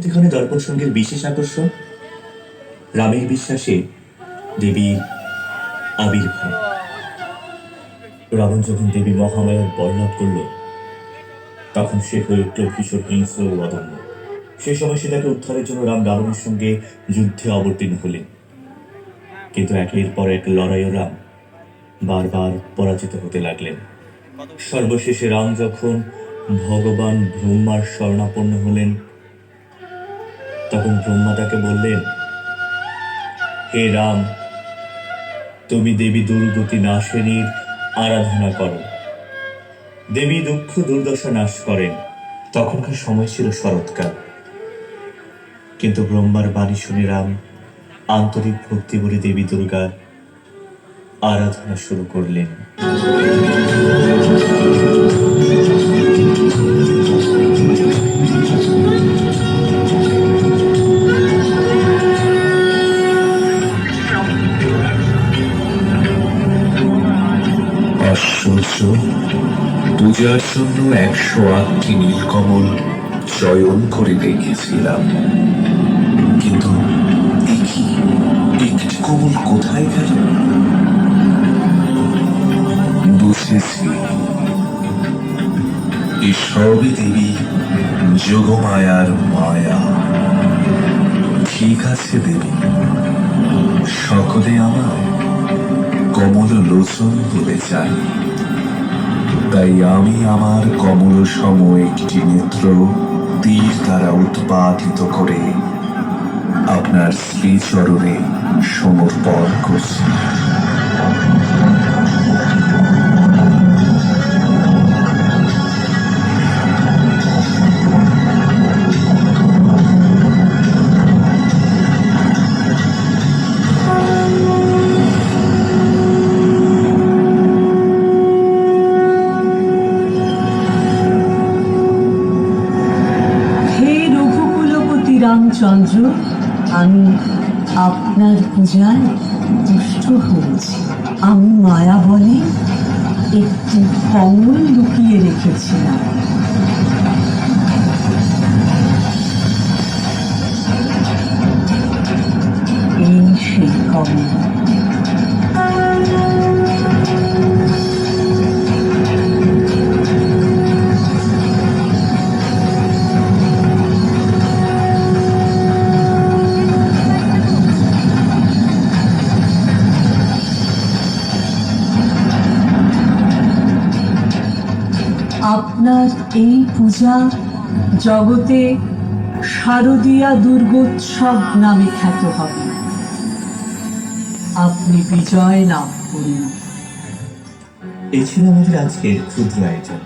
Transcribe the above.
মূর্তিখানে দর্পণ সঙ্গীর বিশেষ আকর্ষণ রামের বিশ্বাসে দেবীর আবির্ভাব। রাবণ যখন দেবী মহামায়ার বরলাপ করল, তখন সে হয়ে উঠল ভীষণ হিংস্র ও অদম্য। সে সময় সেটাকে উদ্ধারের জন্য রাম রাবণের সঙ্গে যুদ্ধে অবতীর্ণ হলেন। কিন্তু একের পর এক লড়াইয়ে রাম বারবার পরাজিত হতে লাগলেন। সর্বশেষে রাম যখন ভগবান ব্রহ্মার শরণাপন্ন হলেন, তখন ব্রহ্মা তাকে বললেন, হে রাম, তুমি দেবী দুর্গতি নাশিনীর আরাধনা করো। দেবী দুঃখ দুর্দশা নাশ করেন। তখনকার সময় ছিল শরৎকাল, কিন্তু ব্রহ্মার বাণী শুনে রাম আন্তরিক ভক্তি ভরে দেবী দুর্গার আরাধনা শুরু করলেন। আশ্চর্য, পূজার জন্য 108টি নীলকমল চয়ন করে রেখেছিলাম, কিন্তু একটি কমল কোথায় গেল? বুঝেছি, এই সবই দেবী যোগমায়ার মায়া। ঠিক আছে দেবী, সকলে আমার কমল লোচন বলে চাই, তাই আমি আমার কমল সম একটি নেত্র তীর দ্বারা উৎপাদিত করে আপনার শ্রীচরণে সমর্পণ করছি। রামচন্দ্র, আমি আপনার পূজায় তুষ্ট হয়েছি। আমি মায়া বলে একটি কমল লুকিয়ে রেখেছিলাম। এই সেই কমল। আপনার এই পূজা জগতে শারদীয়া দুর্গোৎসব নামে খ্যাত হবে। আপনি বিজয় লাভ করুন। এই ছিল আমাদের আজকের ক্ষুদ্র আয়োজন।